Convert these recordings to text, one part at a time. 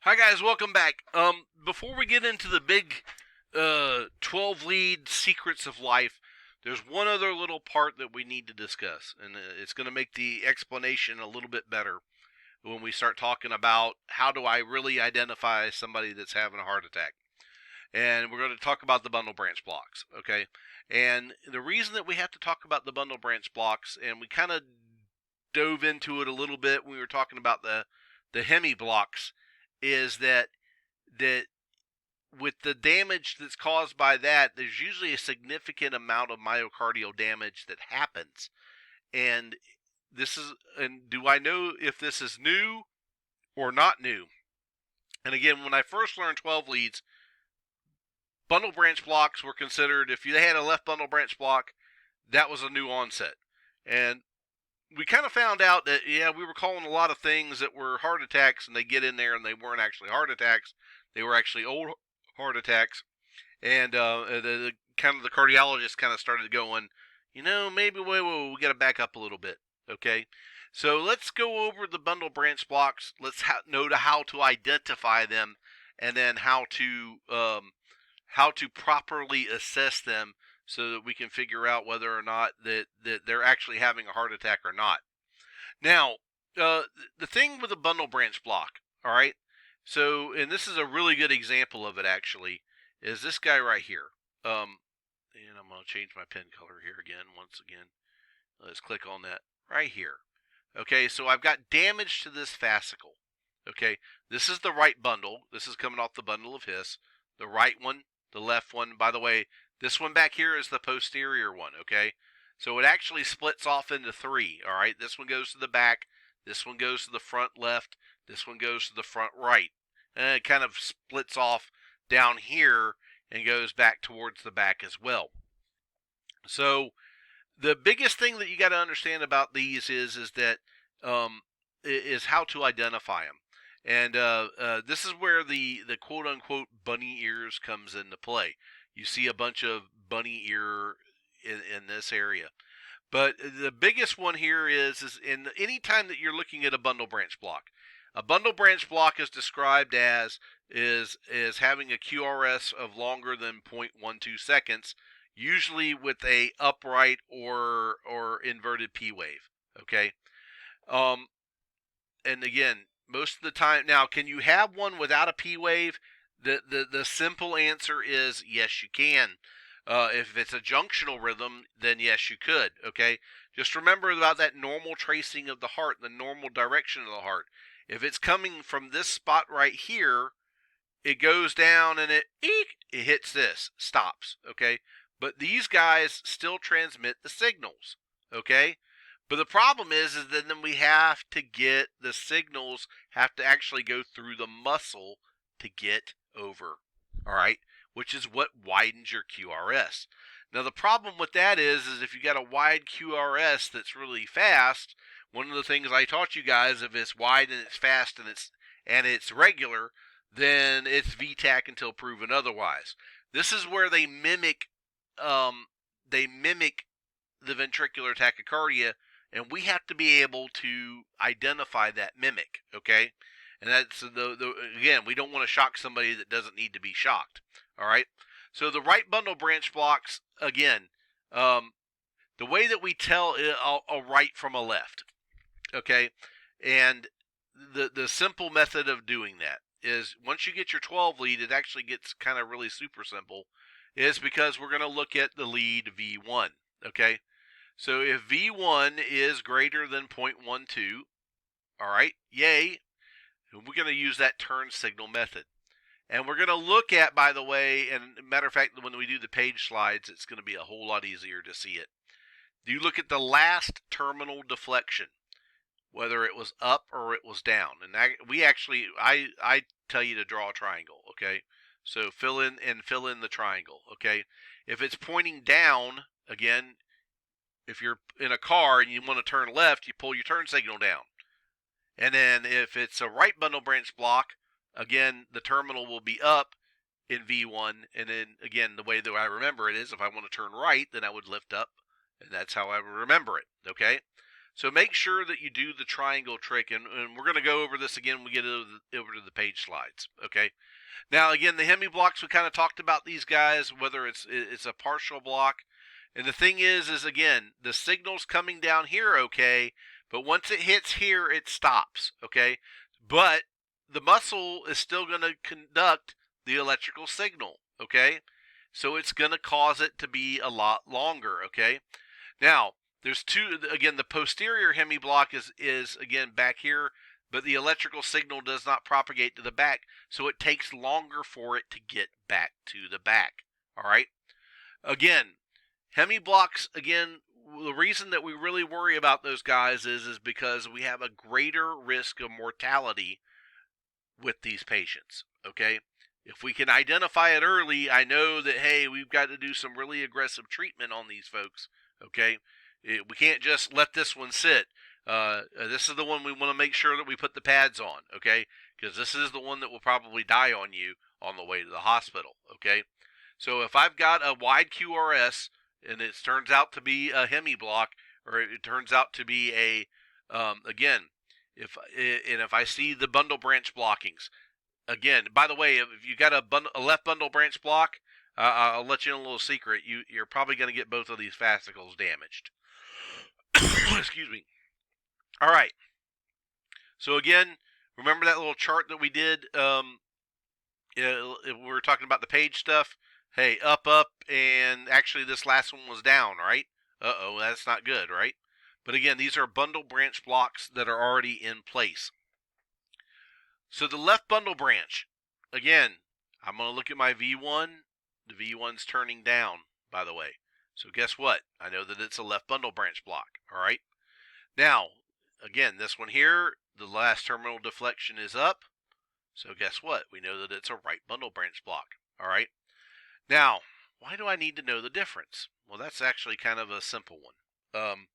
Hi guys, welcome back. Before we get into the big 12 lead secrets of life, there's one other little part that we need to discuss, and it's going to make the explanation a little bit better when we start talking about how do I really identify somebody that's having a heart attack. And we're going to talk about the bundle branch blocks, okay? And the reason that we have to talk about the bundle branch blocks, and we kind of dove into it a little bit when we were talking about the hemi blocks, is that with the damage that's caused by that, there's usually a significant amount of myocardial damage that happens. And do I know if this is new or not new? And again, when I first learned 12 leads, bundle branch blocks were considered, if you had a left bundle branch block, that was a new onset. And we kind of found out that, yeah, we were calling a lot of things that were heart attacks, and they get in there and they weren't actually heart attacks. They were actually old heart attacks. And the cardiologist kind of started going, maybe we got to back up a little bit. Okay. So let's go over the bundle branch blocks. Let's know how to identify them, and then how to properly assess them, so that we can figure out whether or not that they're actually having a heart attack or not. Now, the thing with a bundle branch block, all right? So, and this is a really good example of it, actually, is this guy right here. And I'm going to change my pen color here once again. Let's click on that right here. Okay, so I've got damage to this fascicle. Okay, this is the right bundle. This is coming off the bundle of His. The right one, the left one. By the way, this one back here is the posterior one, okay? So it actually splits off into three, all right? This one goes to the back. This one goes to the front left. This one goes to the front right. And it kind of splits off down here and goes back towards the back as well. So the biggest thing that you got to understand about these is that how to identify them. And this is where the quote-unquote bunny ears comes into play. You see a bunch of bunny ear in this area. But the biggest one here is in any time that you're looking at a bundle branch block. A bundle branch block is described as having a QRS of longer than 0.12 seconds, usually with a upright or inverted P wave. Okay. And again, most of the time, now, can you have one without a P wave? The simple answer is yes, you can. If it's a junctional rhythm, then yes, you could. Okay, just remember about that normal tracing of the heart, the normal direction of the heart. If it's coming from this spot right here, it goes down and it hits this, stops. Okay, but these guys still transmit the signals. Okay. But the problem is that then we have to get the signals have to actually go through the muscle to get over, all right, which is what widens your QRS. Now the problem with that is if you got a wide QRS that's really fast, one of the things I taught you guys, if it's wide and it's fast and it's regular, then it's VTAC until proven otherwise. This is where they mimic the ventricular tachycardia, and we have to be able to identify that mimic, okay? And that's again, we don't want to shock somebody that doesn't need to be shocked. All right. So the right bundle branch blocks, again, the way that we tell a right from a left, okay, and the simple method of doing that is once you get your 12 lead, it actually gets kind of really super simple, is because we're going to look at the lead V1, okay? So if V1 is greater than 0.12, all right, yay, we're going to use that turn signal method. And we're going to look at, by the way, and matter of fact, when we do the page slides, it's going to be a whole lot easier to see it. You look at the last terminal deflection, whether it was up or it was down. And I tell you to draw a triangle, okay? So fill in the triangle, okay? If it's pointing down, again, if you're in a car and you want to turn left, you pull your turn signal down. And then if it's a right bundle branch block, again, the terminal will be up in V1. And then, again, the way that I remember it is if I want to turn right, then I would lift up. And that's how I would remember it, okay? So make sure that you do the triangle trick, and we're going to go over this again when we get over to the page slides, okay? Now, again, the hemi blocks, we kind of talked about these guys, whether it's a partial block. And the thing is again, the signal's coming down here, okay, but once it hits here, it stops, okay? But the muscle is still going to conduct the electrical signal, okay? So it's going to cause it to be a lot longer, okay? Now, there's two, again, the posterior hemi block is again back here, but the electrical signal does not propagate to the back, so it takes longer for it to get back to the back, all right? Again, hemi blocks, again, the reason that we really worry about those guys is because we have a greater risk of mortality with these patients, okay? If we can identify it early, I know that, hey, we've got to do some really aggressive treatment on these folks, okay? We can't just let this one sit. This is the one we want to make sure that we put the pads on, okay? Because this is the one that will probably die on you on the way to the hospital, okay? So if I've got a wide QRS and it turns out to be a hemi block, or it turns out to be a, again, if I see the bundle branch blockings, again, by the way, if you got a left bundle branch block, I'll let you in a little secret. You're probably going to get both of these fascicles damaged. Excuse me. All right. So again, remember that little chart that we did? We were talking about the page stuff. Hey, up, and actually this last one was down, right? Uh-oh, that's not good, right? But again, these are bundle branch blocks that are already in place. So the left bundle branch, again, I'm going to look at my V1. The V1's turning down, by the way. So guess what? I know that it's a left bundle branch block, all right? Now, again, this one here, the last terminal deflection is up. So guess what? We know that it's a right bundle branch block, all right? Now, why do I need to know the difference? Well, that's actually kind of a simple one.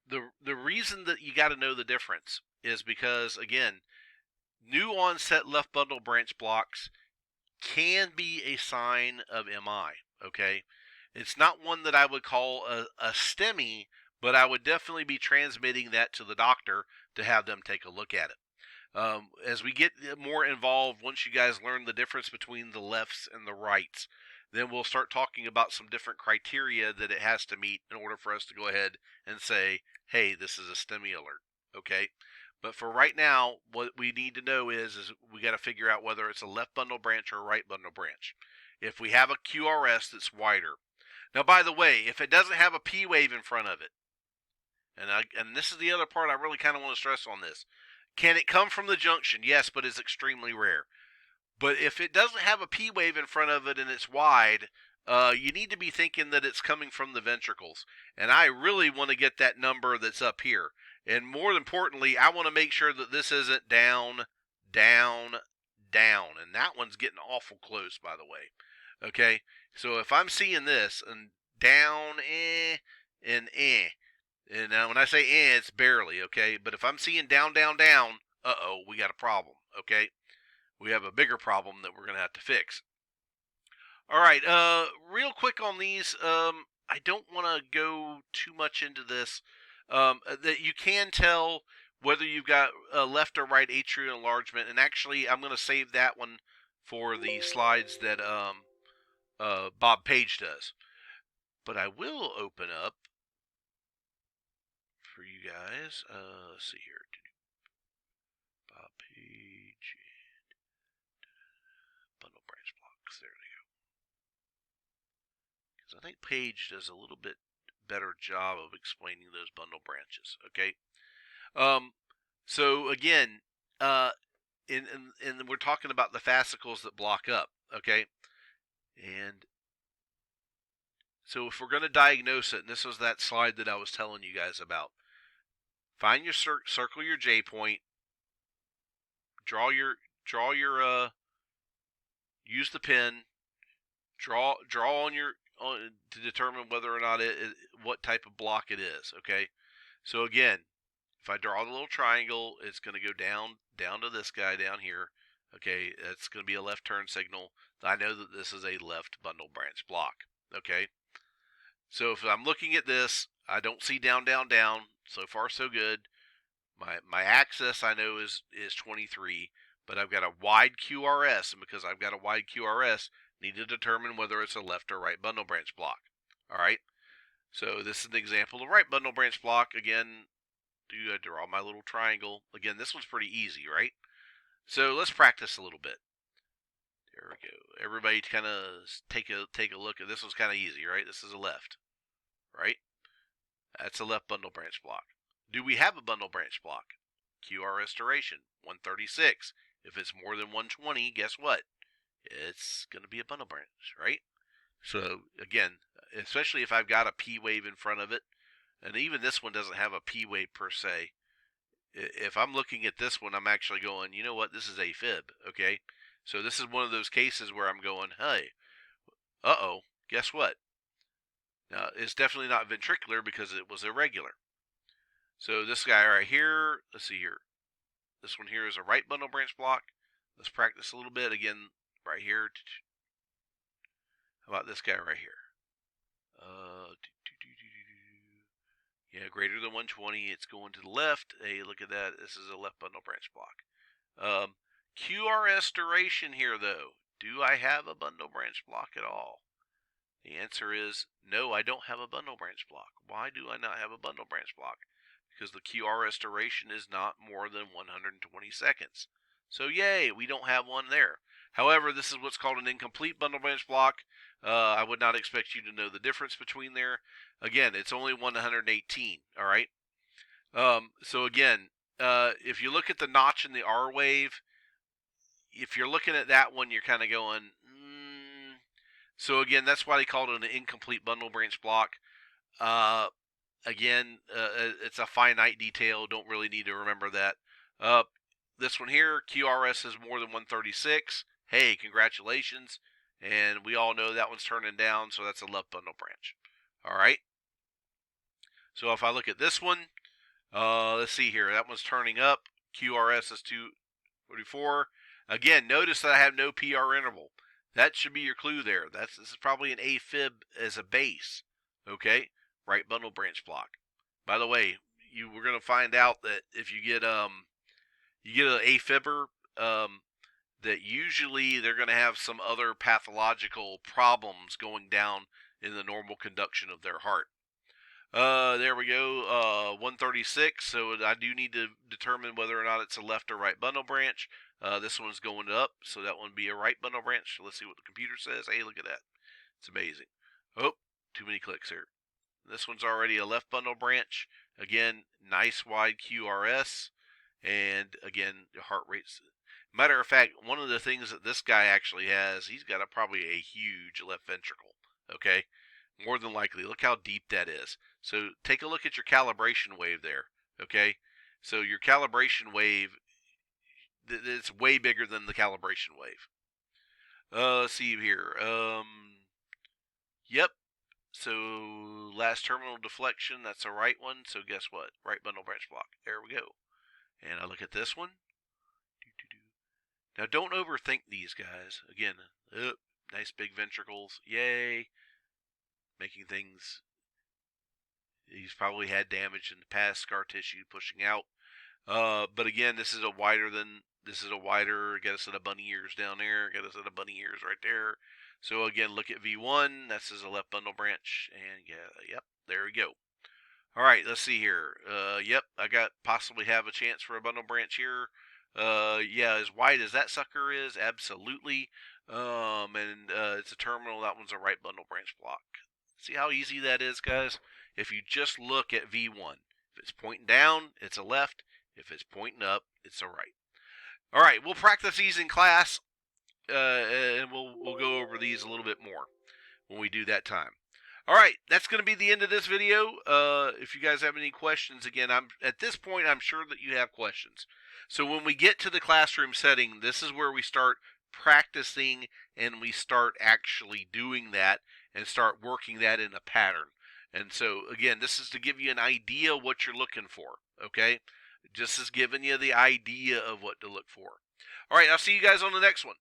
The reason that you got to know the difference is because, again, new onset left bundle branch blocks can be a sign of MI, okay? It's not one that I would call a STEMI, but I would definitely be transmitting that to the doctor to have them take a look at it. As we get more involved, once you guys learn the difference between the lefts and the rights, then we'll start talking about some different criteria that it has to meet in order for us to go ahead and say, hey, this is a STEMI alert, okay? But for right now, what we need to know is we got to figure out whether it's a left bundle branch or a right bundle branch. If we have a QRS that's wider. Now, by the way, if it doesn't have a P wave in front of it, and this is the other part I really kind of want to stress on this. Can it come from the junction? Yes, but it's extremely rare. But if it doesn't have a P wave in front of it and it's wide, you need to be thinking that it's coming from the ventricles. And I really want to get that number that's up here. And more importantly, I want to make sure that this isn't down, down, down. And that one's getting awful close, by the way. Okay? So if I'm seeing this, and down, and and when I say it's barely, okay? But if I'm seeing down, down, down, uh-oh, we got a problem, okay? We have a bigger problem that we're going to have to fix. All right, real quick on these, I don't want to go too much into this. That you can tell whether you've got left or right atrial enlargement, and actually I'm going to save that one for the slides that Bob Page does. But I will open up for you guys. Let's see here. Bob Page and bundle branch blocks. There they go. Because I think Page does a little bit better job of explaining those bundle branches. Okay. So again, and we're talking about the fascicles that block up. Okay. And so if we're going to diagnose it, and this was that slide that I was telling you guys about, find your circle your J point, draw your use the pen, draw on your to determine whether or not what type of block it is. Okay, so again, if I draw the little triangle, it's going to go down to this guy down here. Okay, that's going to be a left turn signal. I know that this is a left bundle branch block. Okay. So if I'm looking at this, I don't see down, down, down. So far, so good. My access I know is 23, but I've got a wide QRS, and because I've got a wide QRS, need to determine whether it's a left or right bundle branch block. All right. So this is an example of right bundle branch block. Again, I draw my little triangle. Again, this one's pretty easy, right? So let's practice a little bit. There we go. Everybody kind of take a look at this. One's kind of easy, right? This is a left, right? That's a left bundle branch block. Do we have a bundle branch block? QRS duration 136. If it's more than 120, guess what? It's going to be a bundle branch, right? So again, especially if I've got a P wave in front of it, and even this one doesn't have a P wave per se. If I'm looking at this one, I'm actually going, you know what? This is AFib, okay? So this is one of those cases where I'm going, hey, uh-oh, guess what? Now, it's definitely not ventricular because it was irregular. So this guy right here, let's see here. This one here is a right bundle branch block. Let's practice a little bit. Again, right here. How about this guy right here? Yeah, greater than 120. It's going to the left. Hey, look at that. This is a left bundle branch block. QRS duration here, though. Do I have a bundle branch block at all? The answer is no, I don't have a bundle branch block. Why do I not have a bundle branch block? Because the QRS duration is not more than 120 seconds. So yay, we don't have one there. However, this is what's called an incomplete bundle branch block. I would not expect you to know the difference between there. Again, it's only 118, all right? So again, if you look at the notch in the R wave, if you're looking at that one, you're kind of going, So again, that's why they called it an incomplete bundle branch block. Again, it's a finite detail. Don't really need to remember that. This one here, QRS is more than 136. Hey, congratulations. And we all know that one's turning down, so that's a left bundle branch. All right. So if I look at this one, let's see here. That one's turning up. QRS is 244. Again, notice that I have no PR interval. That should be your clue there. This is probably an AFib as a base. Okay? Right bundle branch block. By the way, we're going to find out that if you get an AFibber, that usually they're going to have some other pathological problems going down in the normal conduction of their heart. There we go, 136, so I do need to determine whether or not it's a left or right bundle branch. This one's going up, so that one would be a right bundle branch. So let's see what the computer says. Hey, look at that. It's amazing. Oh, too many clicks here. This one's already a left bundle branch. Again, nice wide QRS, and again, the heart rate's... Matter of fact, one of the things that this guy actually has, he's got probably a huge left ventricle, okay? More than likely. Look how deep that is. So take a look at your calibration wave there, okay? So your calibration wave, it's way bigger than the calibration wave. Let's see here. Yep. So last terminal deflection, that's a right one. So guess what? Right bundle branch block. There we go. And I look at this one. Now, don't overthink these guys. Again, nice big ventricles. Yay. Making things... He's probably had damage in the past, scar tissue pushing out. But again, this is a wider, got a set of bunny ears down there, got a set of bunny ears right there. So again, look at V1. This is a left bundle branch. And yeah, yep, there we go. All right, let's see here. Yep, I possibly have a chance for a bundle branch here. Yeah, as wide as that sucker is, absolutely. It's a terminal. That one's a right bundle branch block. See how easy that is, guys? If you just look at V1, if it's pointing down, it's a left. If it's pointing up, it's a right. All right, we'll practice these in class, and we'll go over these a little bit more when we do that time. All right, that's going to be the end of this video. If you guys have any questions, again, at this point, I'm sure that you have questions. So when we get to the classroom setting, this is where we start practicing and we start actually doing that and start working that in a pattern. And so, again, this is to give you an idea of what you're looking for, okay? Just as giving you the idea of what to look for. All right, I'll see you guys on the next one.